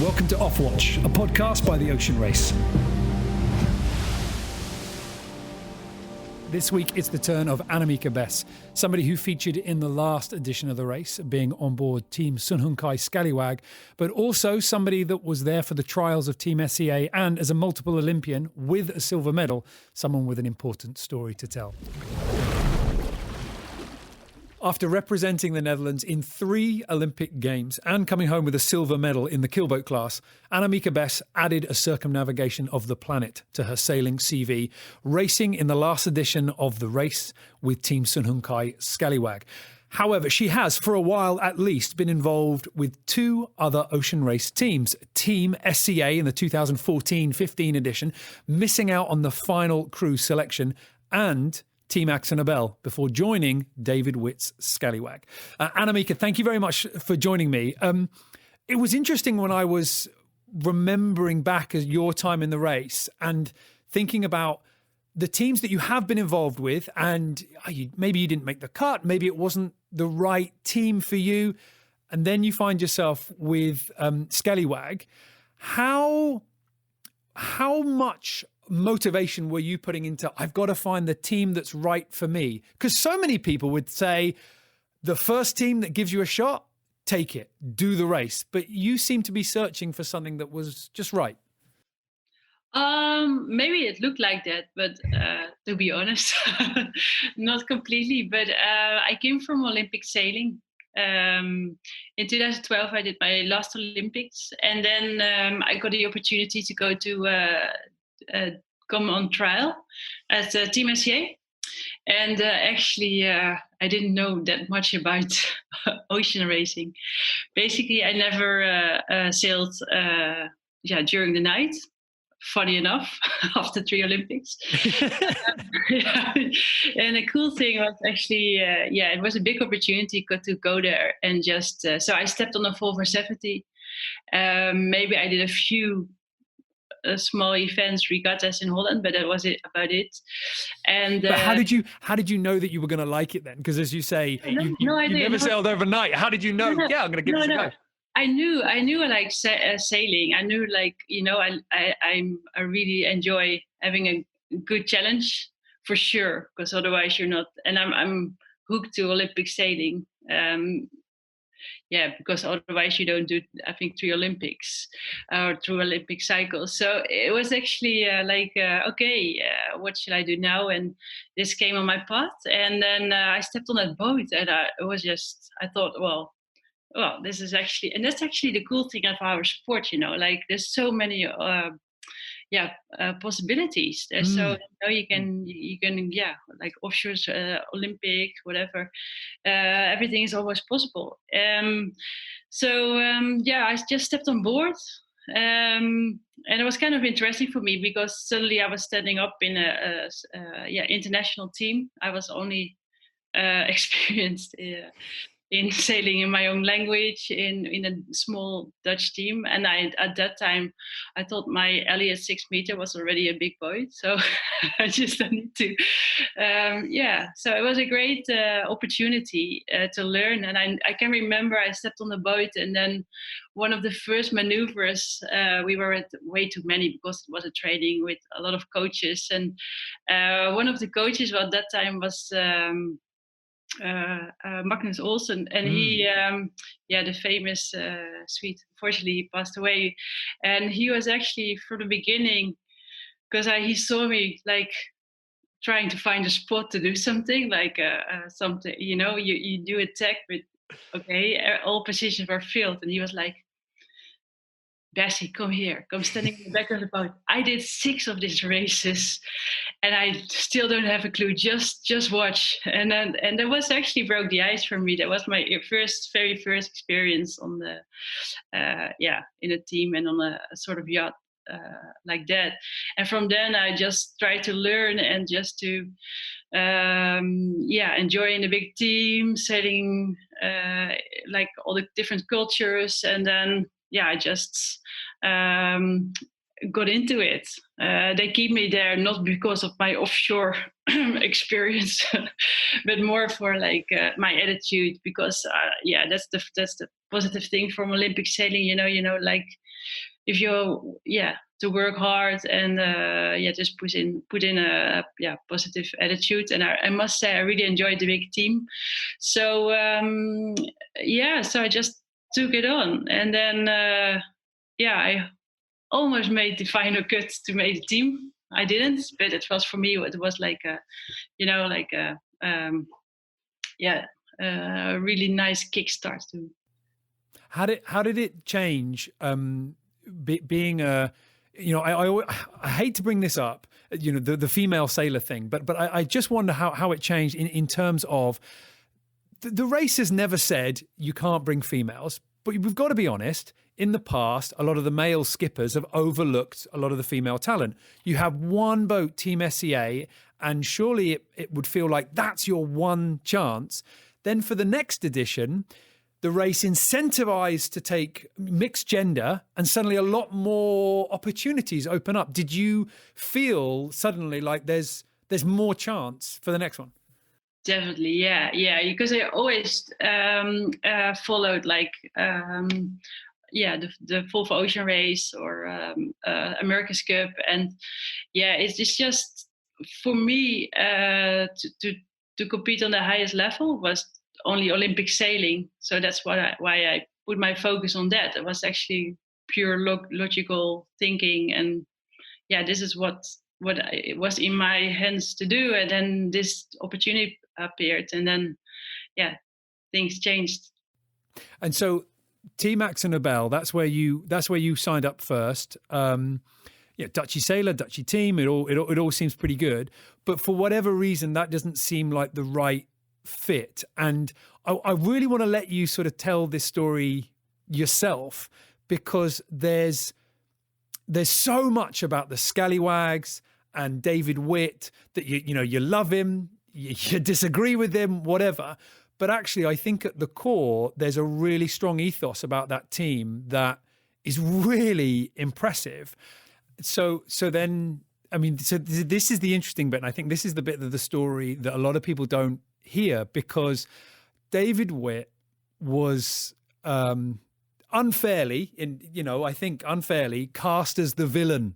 Welcome to Off Watch, a podcast by the Ocean Race. This week, it's the turn of Annemieke Bes, somebody who featured in the last edition of the race, being on board Team Scallywag, but also somebody that was there for the trials of Team SCA and as a multiple Olympian with a silver medal, someone with an important story to tell. After representing the Netherlands in 3 Olympic Games and coming home with a silver medal in the keelboat class, Annemieke Bes added a circumnavigation of the planet to her sailing CV, racing in the last edition of the race with Team Scallywag. However, she has, for a while at least, been involved with 2 other ocean race teams. Team SCA in the 2014-15 edition, missing out on the final crew selection, and Team Annemieke before joining David Witt's Scallywag. Annemieke, thank you very much for joining me. It was interesting when I was remembering back as your time in the race and thinking about the teams that you have been involved with, and maybe you didn't make the cut, maybe it wasn't the right team for you, and then you find yourself with Scallywag. How much motivation were you putting into, I've got to find the team that's right for me? Because so many people would say, the first team that gives you a shot, take it, do the race. But you seem to be searching for something that was just right. Maybe it looked like that, but to be honest, not completely. But I came from Olympic sailing. In 2012, I did my last Olympics, and then I got the opportunity to go to come on trial at Team SCA. And actually, I didn't know that much about ocean racing. Basically, I never sailed during the night. Funny enough, after 3 Olympics. Yeah. And the cool thing was actually, it was a big opportunity to go there and just, so I stepped on a 4x70. Maybe I did a few small events, regattas in Holland, but that was about it. And but how did you know that you were going to like it then? Because as you say, you never sailed overnight. How did you know? Yeah, I'm going to give this a go. I knew I like sailing. I knew, like, I really enjoy having a good challenge for sure, because otherwise you're not. And I'm hooked to Olympic sailing. Because otherwise you don't do, I think, 3 Olympics or 2 Olympic cycles. So it was actually what should I do now? And this came on my path, and then I stepped on that boat, and I thought, well, this is actually, and that's actually the cool thing of our sport, like there's so many possibilities. So you can like offshore, Olympic, whatever. Everything is always possible. I just stepped on board. And it was kind of interesting for me because suddenly I was standing up in a international team. I was only experienced in sailing in my own language in a small Dutch team. And at that time, I thought my Elliott 6 meter was already a big boat. So I just need to, So it was a great opportunity to learn. And I can remember I stepped on the boat, and then one of the first maneuvers, we were at way too many because it was a training with a lot of coaches. And one of the coaches at that time was Magnus Olsen, and he the famous Swede, unfortunately he passed away, and he was actually from the beginning, because he saw me like trying to find a spot to do something, like something, you do a tech with, all positions were filled, and he was like, Bessie, come here, come standing in the back of the boat. I did 6 of these races and I still don't have a clue. Just watch. And that was actually broke the ice for me. That was my very first experience on the, in a team and on a sort of yacht like that. And from then I just tried to learn and just to, enjoy in a big team, sailing, like all the different cultures. And then, I just got into it. They keep me there not because of my offshore experience, but more for like my attitude. Because that's the positive thing from Olympic sailing. Like if you to work hard and just put in a positive attitude. And I must say I really enjoyed the big team. So so I just took it on, and then I almost made the final cut to make the team. I didn't, but it was for me. It was like a really nice kickstart to. How did it change? Being a, I hate to bring this up, the female sailor thing, but I just wonder how it changed in terms of the race has never said you can't bring females, but we've got to be honest. In the past, a lot of the male skippers have overlooked a lot of the female talent. You have one boat, Team SCA, and surely it would feel like that's your one chance. Then for the next edition, the race incentivized to take mixed gender, and suddenly a lot more opportunities open up. Did you feel suddenly like there's more chance for the next one? Definitely, yeah, because I always followed like the Volvo Ocean Race or America's Cup, and it's just for me to compete on the highest level was only Olympic sailing. So that's why I put my focus on that. It was actually pure logical thinking, and this is what it was in my hands to do. And then this opportunity appeared, and then things changed. And so Team Axel, that's where you signed up first. Dutchy sailor, Dutchy team. It all seems pretty good, but for whatever reason, that doesn't seem like the right fit. And I really want to let you sort of tell this story yourself, because there's so much about the Scallywags and David Witt that you love him, you disagree with him, whatever. But actually, I think at the core, there's a really strong ethos about that team that is really impressive. So then, this is the interesting bit. And I think this is the bit of the story that a lot of people don't hear, because David Witt was unfairly cast as the villain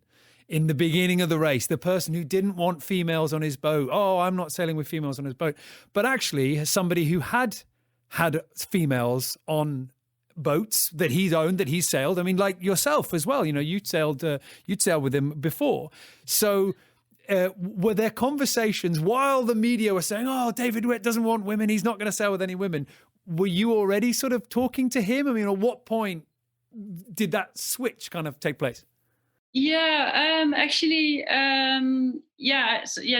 in the beginning of the race, the person who didn't want females on his boat. Oh, I'm not sailing with females on his boat. But actually, as somebody who had females on boats that he's owned, that he's sailed, like yourself as well, you'd sailed with him before. So were there conversations while the media were saying, oh, David Witt doesn't want women, he's not going to sail with any women? Were you already sort of talking to him? At what point did that switch kind of take place?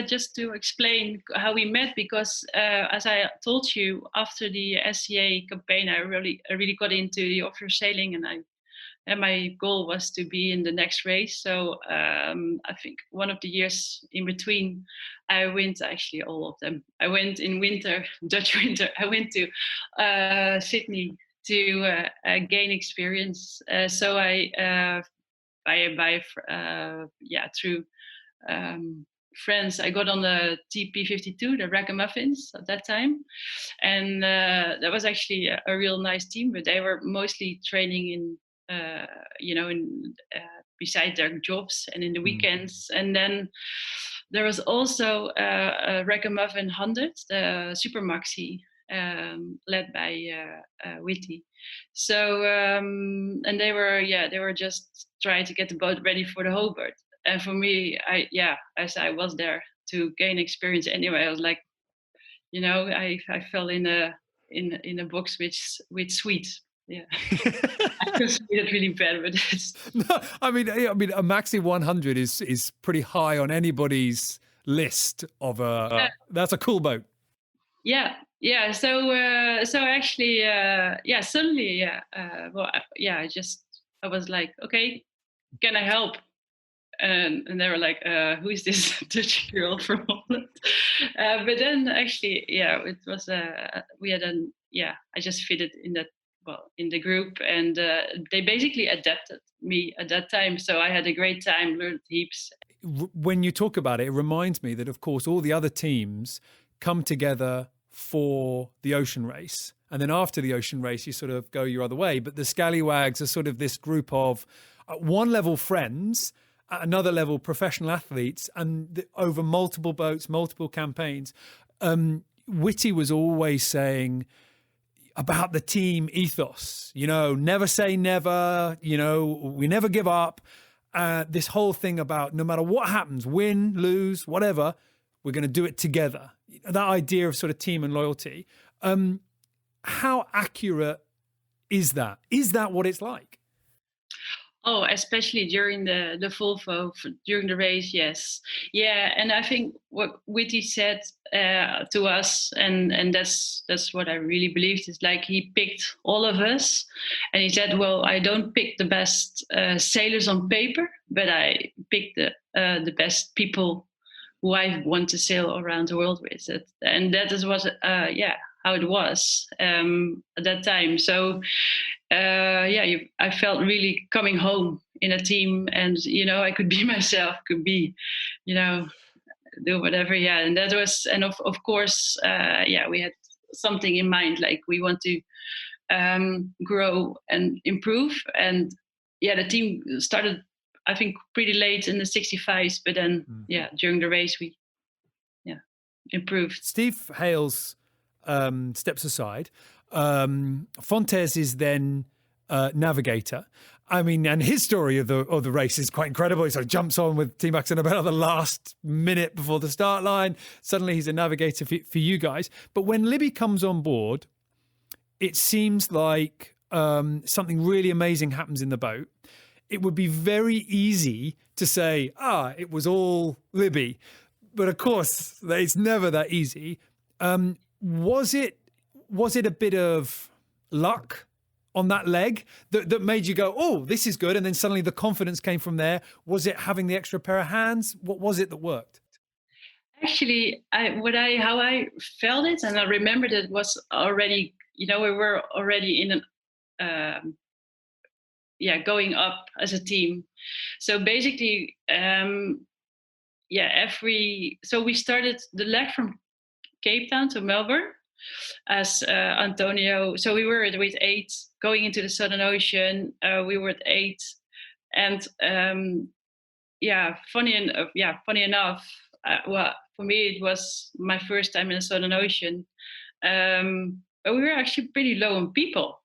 Just to explain how we met, because as I told you, after the SCA campaign, I really got into the offshore sailing, and my goal was to be in the next race. So I think one of the years in between, I went, actually all of them. I went in winter, Dutch winter. I went to Sydney to gain experience. So I through friends, I got on the TP52, the Ragamuffins at that time, and that was actually a real nice team. But they were mostly training in beside their jobs and in the weekends. And then there was also a Ragamuffin 100, the Super Maxi, led by Whitty. So and they were just trying to get the boat ready for the Hobart. And for me, as I was there to gain experience anyway, I was like, I fell in a box with sweets. Yeah, I just made it really bad, but no, I mean, a Maxi 100 is pretty high on anybody's list of that's a cool boat. Yeah. So actually, suddenly, I was like, okay, can I help? And they were like, who is this Dutch girl from Holland? But then actually, it was I just fitted in that well, in the group, and they basically adapted me at that time. So I had a great time, learned heaps. When you talk about it, it reminds me that, of course, all the other teams come together for the ocean race. And then after the ocean race, you sort of go your other way. But the Scallywags are sort of this group of at one level friends, at another level professional athletes, and over multiple boats, multiple campaigns. Whitty was always saying about the team ethos, never say never, we never give up. This whole thing about no matter what happens, win, lose, whatever, we're going to do it together. That idea of sort of team and loyalty. How accurate is that? Is that what it's like? Oh, especially during the Volvo, during the race, yes. Yeah, and I think what Whitty said to us, and that's what I really believed, is like he picked all of us, and he said, well, I don't pick the best sailors on paper, but I pick the best people who I want to sail around the world with. And that is what, how it was at that time. So I felt really coming home in a team, and I could be myself, could be, do whatever. Yeah, and that was, and of course, we had something in mind, like we want to grow and improve. And the team started, I think, pretty late in the 65s, but then during the race we improved. Steve Hales steps aside. Fontes is then navigator. I mean, and his story of the race is quite incredible. He sort of jumps on with Team Max and about the last minute before the start line. Suddenly he's a navigator for you guys. But when Libby comes on board, it seems like something really amazing happens in the boat. It would be very easy to say, it was all Libby. But of course, it's never that easy. Was it a bit of luck on that leg that made you go, oh, this is good, and then suddenly the confidence came from there? Was it having the extra pair of hands? What was it that worked? Actually, how I felt it, and I remembered it was already, we were already in an going up as a team. So basically, so we started the leg from Cape Town to Melbourne as Antonio. So we were with 8 going into the Southern Ocean. We were at 8, and funny enough, well, for me it was my first time in the Southern Ocean. But we were actually pretty low on people.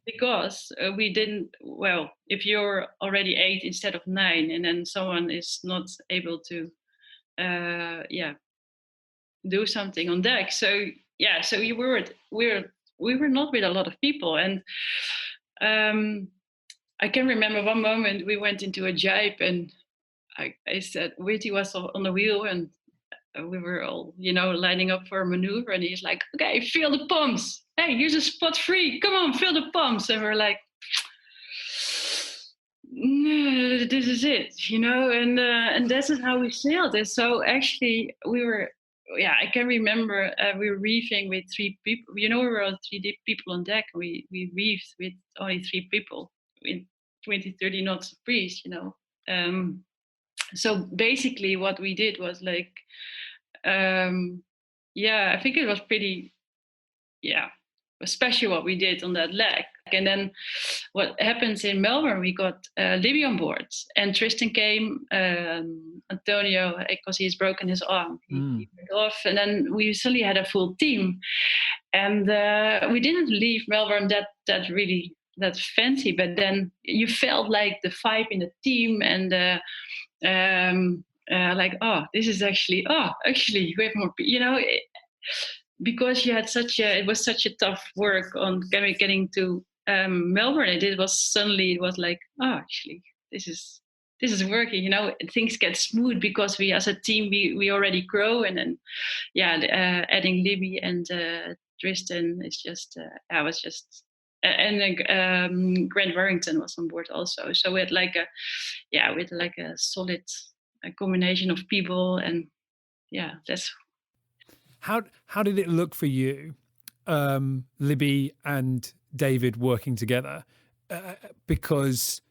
Because we didn't, well, if you're already 8 instead of 9, and then someone is not able to do something on deck, so we were not with a lot of people. And I can remember one moment we went into a jibe, and I said, Whitty was on the wheel, and we were all lining up for a maneuver, and he's like, okay, fill the pumps, hey, here's a spot free, come on, fill the pumps. And we're like, no, this is it, and this is how we sailed it. So actually we were, I can remember we were reefing with 3 people. We were all 3 people on deck. We reefed with only 3 people in 20-30 knots of breeze. So basically, what we did was like, I think it was pretty, especially what we did on that leg. And then what happens in Melbourne, we got Libby on board, and Tristan came, Antonio, because he's broken his arm, he went off, and then we suddenly had a full team. And we didn't leave Melbourne that fancy, but then you felt like the vibe in the team, and like, this is actually we have more, because you had it was such a tough work on getting to Melbourne. It was like, actually this is working. Things get smooth because we as a team we already grow, and then adding Libby and Tristan is just was just. And then Grant Warrington was on board also. So we had like a solid combination of people, and that's. How did it look for you, Libby and David working together, because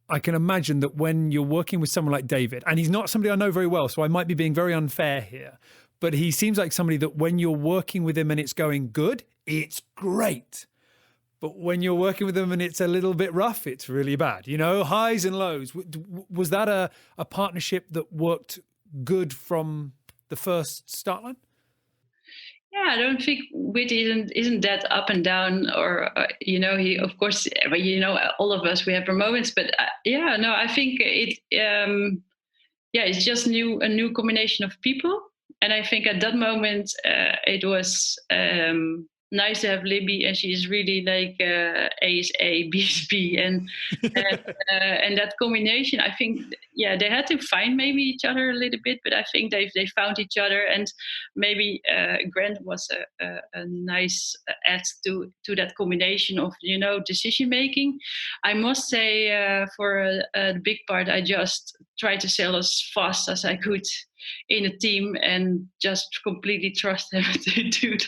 I can imagine that when you're working with someone like David, and he's not somebody I know very well, so I might be being very unfair here, but he seems like somebody that when you're working with him and it's going good, it's great. But when you're working with them and it's a little bit rough, it's really bad. You know, highs and lows. Was that a partnership that worked good from the first start line? Yeah, I don't think Whitty isn't that up and down, or he, of course, all of us, we have our moments, but I think it's just a new combination of people, and I think at that moment it was nice to have Libby, and she's really like A is A, B is B, and that combination. I think they had to find maybe each other a little bit, but I think they found each other, and maybe Grant was a nice add to that combination of decision making. I must say for the big part, I just tried to sail as fast as I could in a team and just completely trust them to do the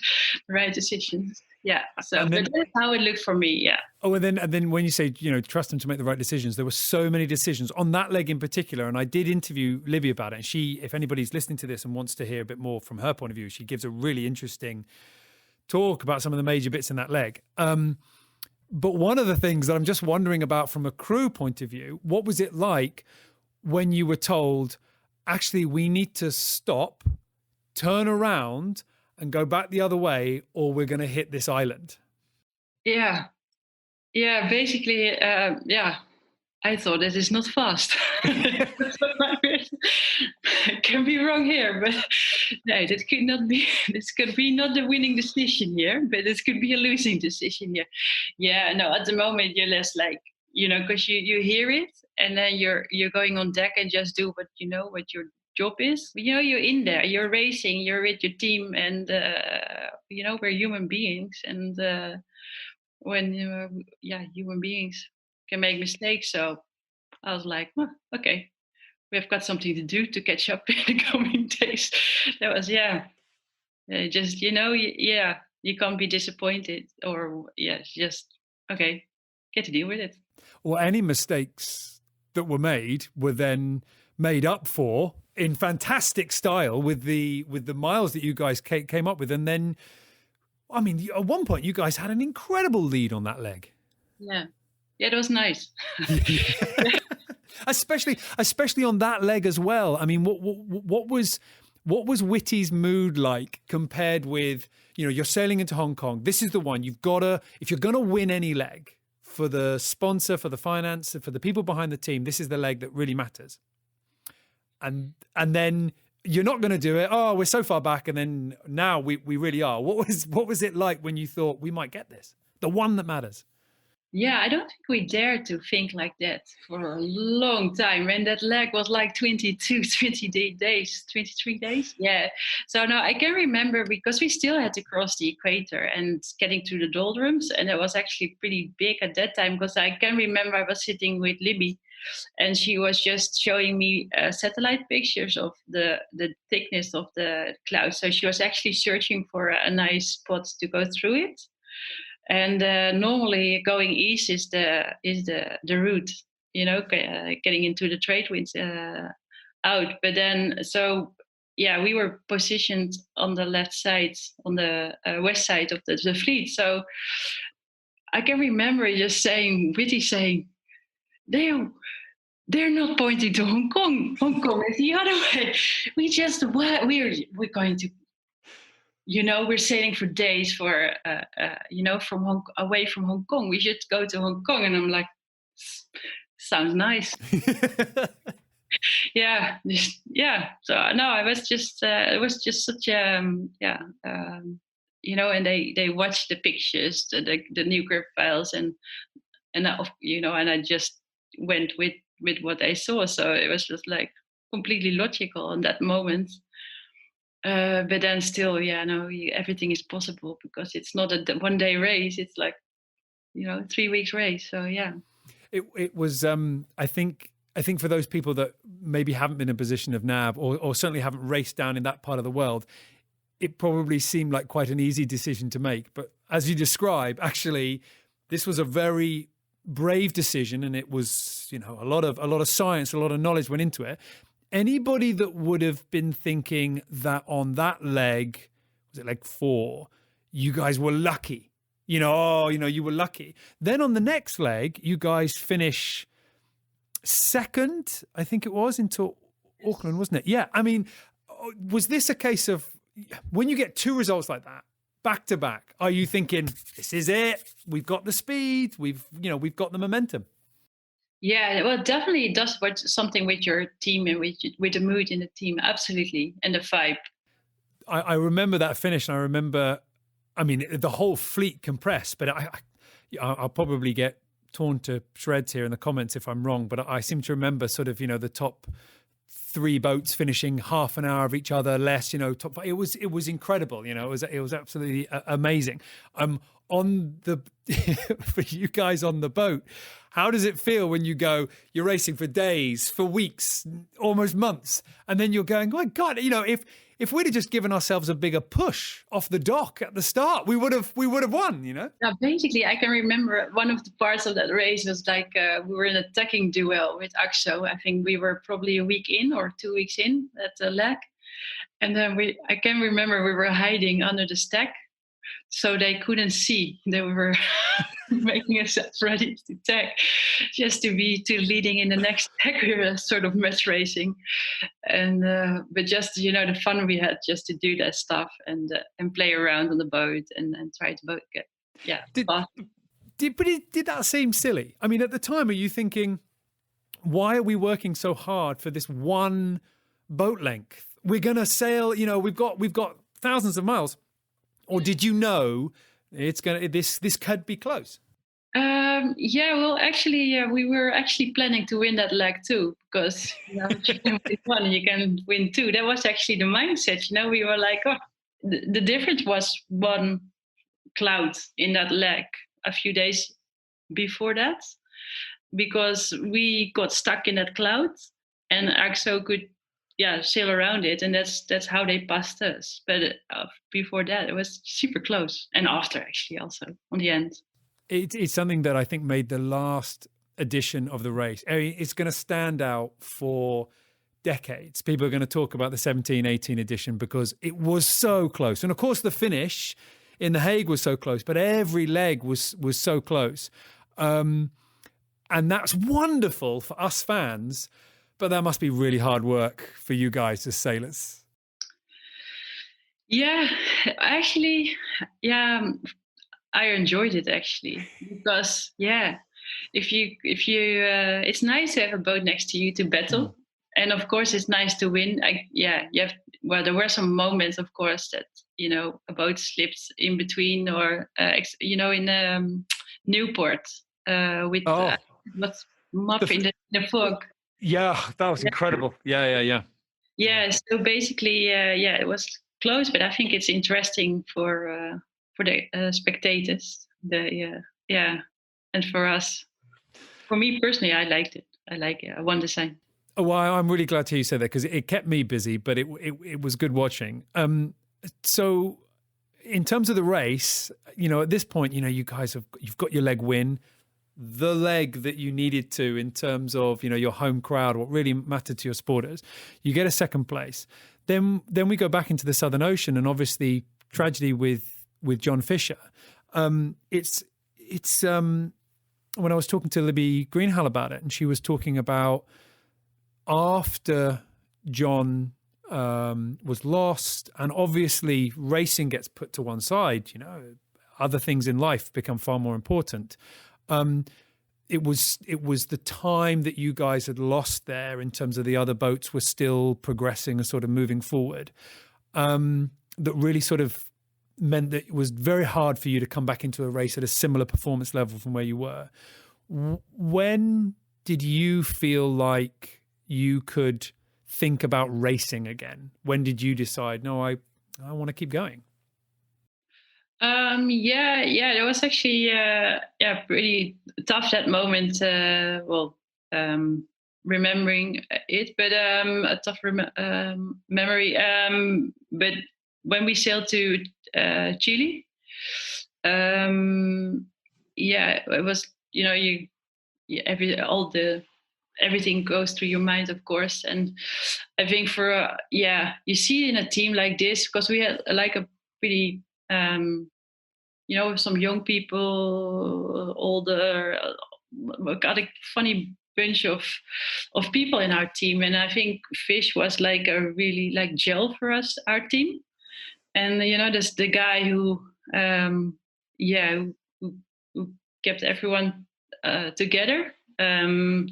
right decisions. Yeah. So but that's how it looked for me. Yeah. Oh, and then when you say, trust them to make the right decisions, there were so many decisions on that leg in particular. And I did interview Libby about it. And she, if anybody's listening to this and wants to hear a bit more from her point of view, she gives a really interesting talk about some of the major bits in that leg. But one of the things that I'm just wondering about from a crew point of view, what was it like when you were told, actually, we need to stop, turn around and go back the other way, or we're going to hit this island? Yeah. Basically, I thought it is not fast. I can be wrong here, but no, that could not be. This could be not the winning decision here, but this could be a losing decision here. Yeah, no. At the moment, you're less like because you hear it, and then you're going on deck and just do what your job is. You're in there, you're racing, you're with your team, and we're human beings, and when human beings can make mistakes. So I was like, okay, we've got something to do to catch up in the coming days. That was just you can't be disappointed, or just okay, get to deal with it. Well, any mistakes that were made were then made up for in fantastic style with the miles that you guys came up with. And then, I mean, at one point you guys had an incredible lead on that leg. Yeah, it was nice. especially on that leg as well. I mean, what was Whitty's mood like compared with, you're sailing into Hong Kong. This is the one you've got to, if you're going to win any leg, for the sponsor, for the finance, for the people behind the team, this is the leg that really matters. And then you're not going to do it. Oh, we're so far back, and then now we really are. What was it like when you thought we might get this, the one that matters? Yeah, I don't think we dared to think like that for a long time. And that leg was like 23 days. Yeah. So no, I can remember because we still had to cross the equator and getting through the doldrums. And it was actually pretty big at that time, because I can remember I was sitting with Libby, and she was just showing me satellite pictures of the thickness of the clouds. So she was actually searching for a nice spot to go through it. And normally going east is the route, getting into the trade winds out. But then, we were positioned on the left side, on the west side of the fleet. So I can remember just Whitty saying, they're not pointing to Hong Kong. Hong Kong is the other way. We're going to. We're sailing for days away from Hong Kong. We should go to Hong Kong. And I'm like, sounds nice. Yeah. So no, it was just such and they watched the pictures, the nuclear files, and I just went with what I saw. So it was just like completely logical in that moment. But then still, everything is possible, because it's not a one-day race. It's like, 3 weeks race. So yeah. It was, I think for those people that maybe haven't been in a position of nav, or certainly haven't raced down in that part of the world, it probably seemed like quite an easy decision to make. But as you describe, actually, this was a very brave decision, and it was, you know, a lot of science, a lot of knowledge went into it. Anybody that would have been thinking that on that leg, was it leg 4, you guys were lucky, you know, you were lucky. Then on the next leg, you guys finish second, I think it was, into Auckland, wasn't it? Yeah. I mean, was this a case of, when you get 2 results like that back to back, are you thinking, this is it, we've got the speed, we've got the momentum? Yeah, well, definitely it does something with your team and with the mood in the team, absolutely, and the vibe. I remember that finish, and I remember, I mean, the whole fleet compressed, but I'll probably get torn to shreds here in the comments if I'm wrong, but I seem to remember sort of, you know, the top 3 boats finishing half an hour of each other less, you know, top 5. It was incredible, you know, it was absolutely amazing. On the for you guys on the boat, how does it feel when you're racing for days, for weeks, almost months, and then you're going, oh my God, you know, if we'd have just given ourselves a bigger push off the dock at the start, we would have won, you know? Yeah, basically, I can remember one of the parts of that race was like we were in a tacking duel with Axo. I think we were probably a week in or 2 weeks in at the leg. And then I can remember we were hiding under the stack, so they couldn't see that we were making ourselves ready to tag, just to be leading in the next tag. We were sort of match racing, and but just, you know, the fun we had just to do that stuff and play around on the boat and try to boat get Did that seem silly? I mean, at the time, are you thinking, why are we working so hard for this one boat length? We're gonna sail, you know, we've got thousands of miles. Or did you know this could be close? Yeah, well, actually, we were actually planning to win that leg too, because, you know, if you can win one, you can win 2. That was actually the mindset. You know, we were like, oh, the difference was 1 cloud in that leg a few days before that, because we got stuck in that cloud, and Axo could sail around it, and that's how they passed us. But before that, it was super close, and after actually also on the end. It's something that I think made the last edition of the race. I mean, it's going to stand out for decades. People are going to talk about the 17-18 edition because it was so close, and of course the finish in The Hague was so close, but every leg was so close, and that's wonderful for us fans. But that must be really hard work for you guys as sailors. Yeah, actually, I enjoyed it actually, because if you it's nice to have a boat next to you to battle, and of course it's nice to win. There were some moments, of course, that, you know, a boat slipped in between, or you know, in Newport with what's muff in the fog. Yeah, that was incredible. Yeah. So basically, it was close, but I think it's interesting for the spectators. And for us. For me personally, I liked it. I like it. I won the sign. Oh, well, I'm really glad to hear you say that, because it kept me busy, but it was good watching. So in terms of the race, you know, at this point, you know, you've got your leg win. The leg that you needed to, in terms of, you know, your home crowd, what really mattered to your supporters, you get a second place. Then we go back into the Southern Ocean, and obviously tragedy with John Fisher. It's when I was talking to Libby Greenhall about it, and she was talking about after John was lost, and obviously racing gets put to one side, you know, other things in life become far more important. It was the time that you guys had lost there, in terms of the other boats were still progressing and sort of moving forward, that really sort of meant that it was very hard for you to come back into a race at a similar performance level from where you were. When did you feel like you could think about racing again? When did you decide, no, I want to keep going? It was actually pretty tough, that moment. Remembering it, but a tough memory. But when we sailed to Chile, yeah, it was, everything goes through your mind, of course. And I think you see in a team like this, because we had like a pretty, some young people, older, got a funny bunch of people in our team. And I think Fish was like a really like gel for us, our team. And there's the guy who, who, who kept everyone together. And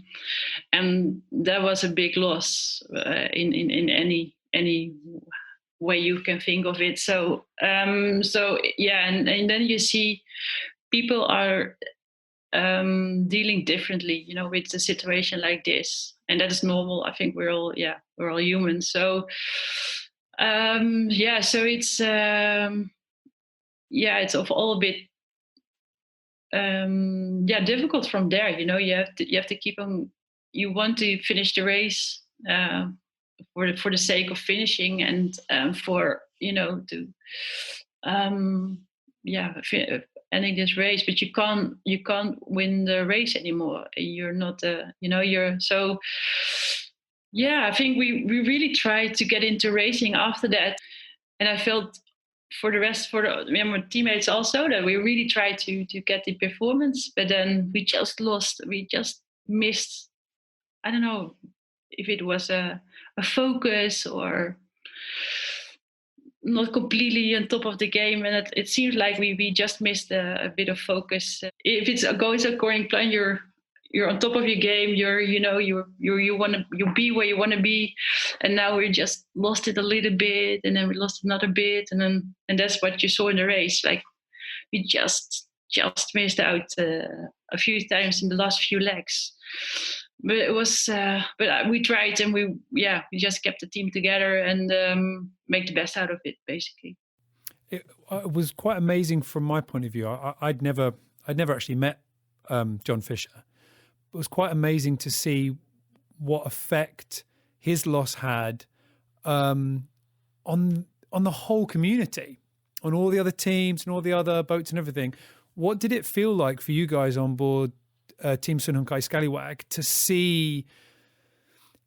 that was a big loss in any way you can think of it. So and then you see people are dealing differently, with a situation like this, and that is normal. I think we're all human. So so it's all a bit difficult from there. You have to keep on. You want to finish the race for the sake of finishing, and for to ending this race. But you can't win the race anymore. You're not you're so. Yeah, I think we really tried to get into racing after that, and I felt for my teammates also that we really tried to get the performance, but then we just lost. We just missed. I don't know if it was a focus or not completely on top of the game, and it seems like we just missed a bit of focus. If it's goes according to plan, you're on top of your game. You want to be where you want to be, and now we just lost it a little bit, and then we lost another bit, and that's what you saw in the race. Like we just missed out a few times in the last few legs. But it was, we tried, and we just kept the team together and make the best out of it, basically. It was quite amazing from my point of view. I'd never actually met John Fisher. It was quite amazing to see what effect his loss had on the whole community, on all the other teams and all the other boats and everything. What did it feel like for you guys on board Team Sun Hung Kai Scallywag to see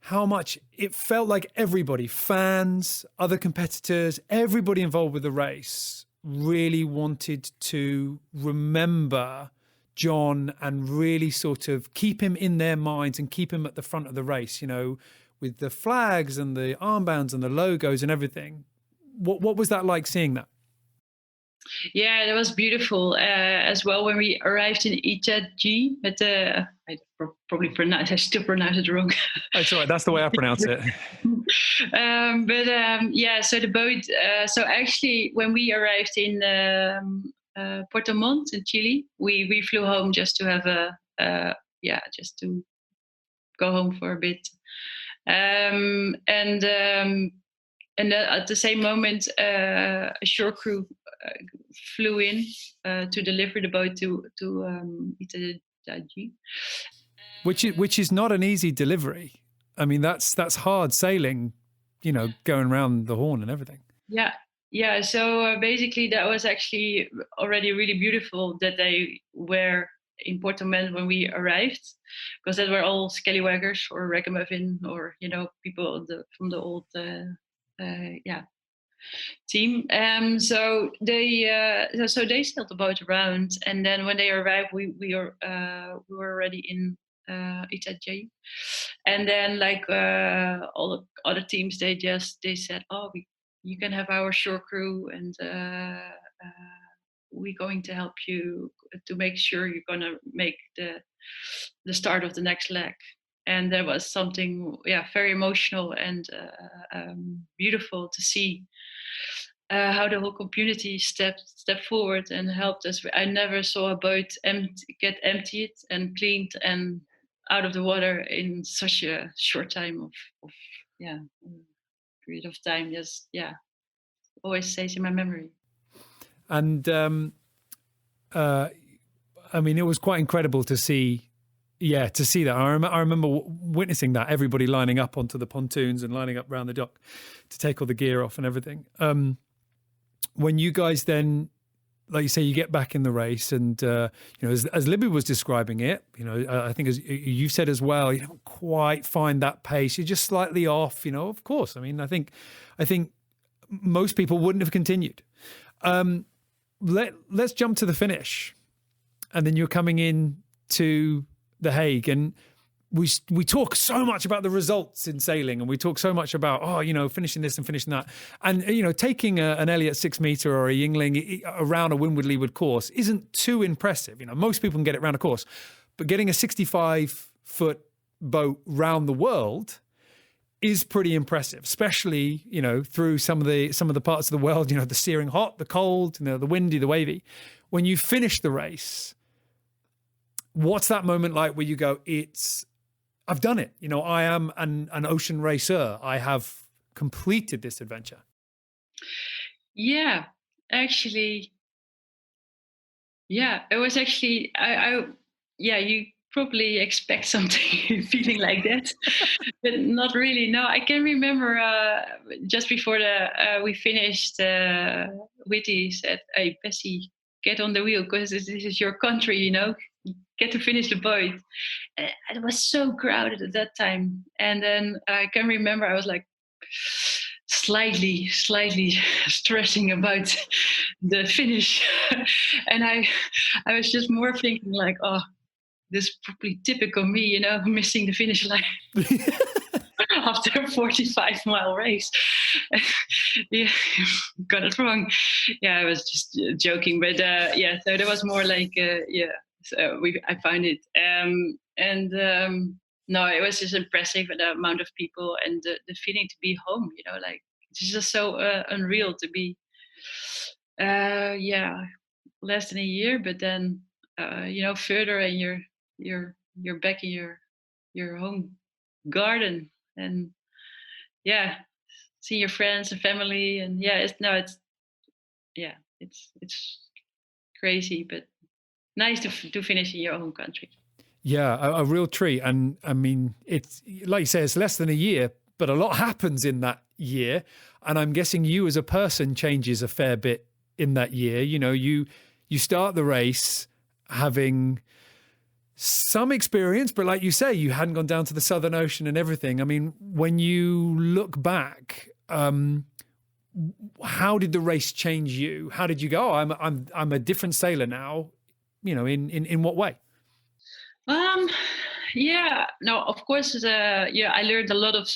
how much it felt like everybody, fans, other competitors, everybody involved with the race really wanted to remember John and really sort of keep him in their minds and keep him at the front of the race, with the flags and the armbands and the logos and everything. What was that like, seeing that? Yeah, that was beautiful as well. When we arrived in Itaji, I still pronounce it wrong. That's all right. That's the way I pronounce it. So the boat. So actually, when we arrived in Puerto Montt in Chile, we flew home just to have just to go home for a bit, and at the same moment, a shore crew flew in to deliver the boat to Itaji. Which is not an easy delivery. I mean, that's hard sailing, going around the Horn and everything. Yeah. So basically, that was actually already really beautiful that they were in Puerto Montt when we arrived, because they were all scallywaggers or ragamuffin or people from the old team. So they sailed the boat around, and then when they arrived, we were already in Itajaí, and then like all the other teams, they said, "Oh, you can have our shore crew, and we're going to help you to make sure you're gonna make the start of the next leg." And there was something, very emotional and beautiful to see how the whole community stepped forward and helped us. I never saw a boat get emptied and cleaned and out of the water in such a short time of period of time. Just always stays in my memory. And I mean, it was quite incredible to see. Yeah, to see that. I remember witnessing that, everybody lining up onto the pontoons and lining up around the dock to take all the gear off and everything. When you guys then like you say, you get back in the race, and as Libby was describing it, I think as you said as well, you don't quite find that pace. You're just slightly off. Of course. I mean, I think most people wouldn't have continued. Let's jump to the finish, and then you're coming in to The Hague, and we talk so much about the results in sailing, and we talk so much about finishing this and finishing that, and taking an Elliott 6 meter or a Yingling around a windward leeward course isn't too impressive. Most people can get it around a course, but getting a 65-foot boat round the world is pretty impressive, especially through some of the parts of the world, the searing hot, the cold, the windy, the wavy. When you finish the race, what's that moment like where you go, I've done it. I am an ocean racer. I have completed this adventure. Yeah, actually, yeah, it was actually, you probably expect something feeling like that, but not really. No, I can remember just before we finished, Whitty said, "Hey, Bessie, get on the wheel because this is your country, get to finish the boat." It was so crowded at that time. And then I can remember I was like slightly stressing about the finish. And I was just more thinking like, oh, this is probably typical me, missing the finish line. After a 45-mile race. Yeah, got it wrong. Yeah, I was just joking, but so there was more like so I found it, no, it was just impressive, the amount of people and the feeling to be home. Like it's just so unreal to be less than a year, but then further, and you're back in your home garden, and see your friends and family, and it's crazy, but nice to finish in your home country. Yeah, a real treat. And I mean, it's like you say, it's less than a year, but a lot happens in that year. And I'm guessing you as a person changes a fair bit in that year. You start the race having some experience, but like you say, you hadn't gone down to the Southern Ocean and everything. I mean, when you look back, how did the race change you? How did you go, I'm a different sailor now? In what way? No, of course, I learned a lot of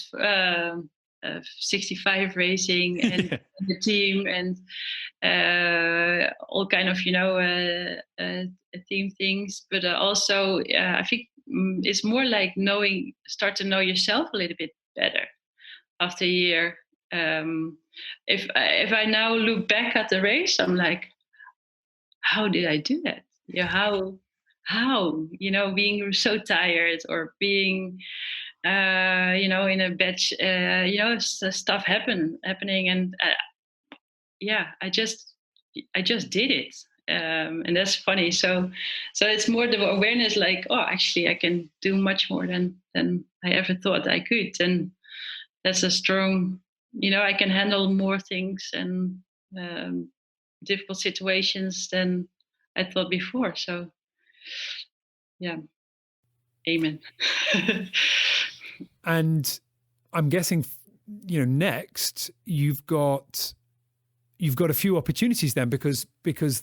65 racing and the team, and all kind of team things, but also I think it's more like start to know yourself a little bit better after a year. If I now look back at the race, I'm like, how did I do that? How being so tired, or being in a batch, stuff happening, and I just did it, and that's funny. So it's more the awareness, like, oh, actually I can do much more than I ever thought I could, and that's a strong, I can handle more things and difficult situations than I thought before. So yeah, amen. And I'm guessing, next you've got a few opportunities then, because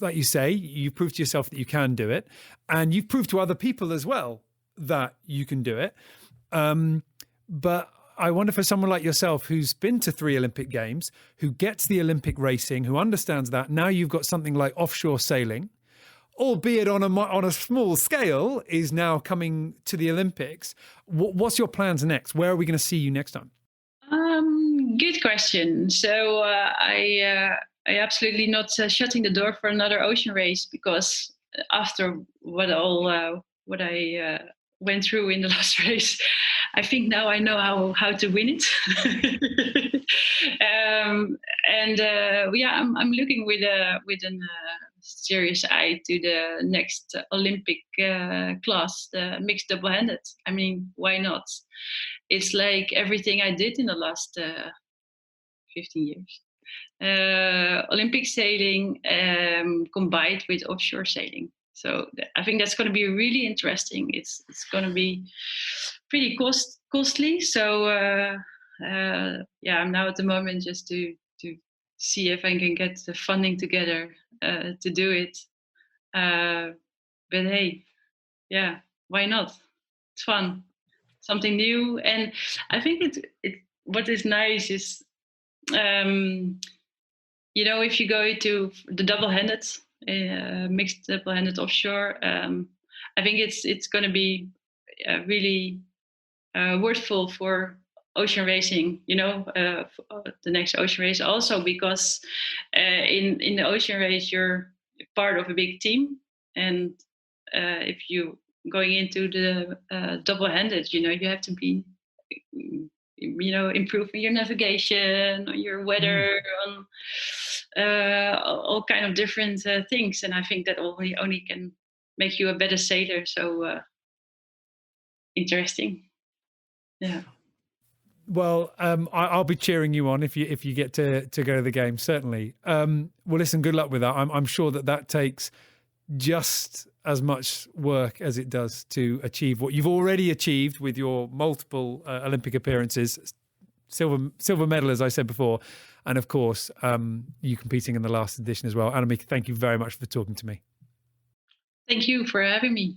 like you say, you proved to yourself that you can do it, and you've proved to other people as well that you can do it. But I wonder, for someone like yourself who's been to 3 Olympic Games, who gets the Olympic racing, who understands that, now you've got something like offshore sailing, albeit on a small scale, is now coming to the Olympics. What's your plans next? Where are we going to see you next time? Good question. So I absolutely not shutting the door for another ocean race, because after what I went through in the last race, I think now I know how to win it. I'm looking with a serious eye to the next Olympic class, the mixed double-handed. I mean, why not? It's like everything I did in the last 15 years. Olympic sailing combined with offshore sailing. So I think that's going to be really interesting. It's going to be pretty costly. So I'm now at the moment just to see if I can get the funding together to do it. But hey, yeah, why not? It's fun, something new, and I think it. What is nice is, if you go to the double-handed, mixed double-handed offshore, I think it's going to be really worthful for ocean racing. The next ocean race also because in the ocean race you're part of a big team, and if you going into the double-handed, you have to be improving your navigation, on your weather, on all kind of different things. And I think that only can make you a better sailor. So interesting. Yeah. Well, I'll be cheering you on if you get to go to the game, certainly. Well, listen, good luck with that. I'm sure that takes just as much work as it does to achieve what you've already achieved with your multiple Olympic appearances, silver medal, as I said before, and of course, you competing in the last edition as well. Annemieke, thank you very much for talking to me. Thank you for having me.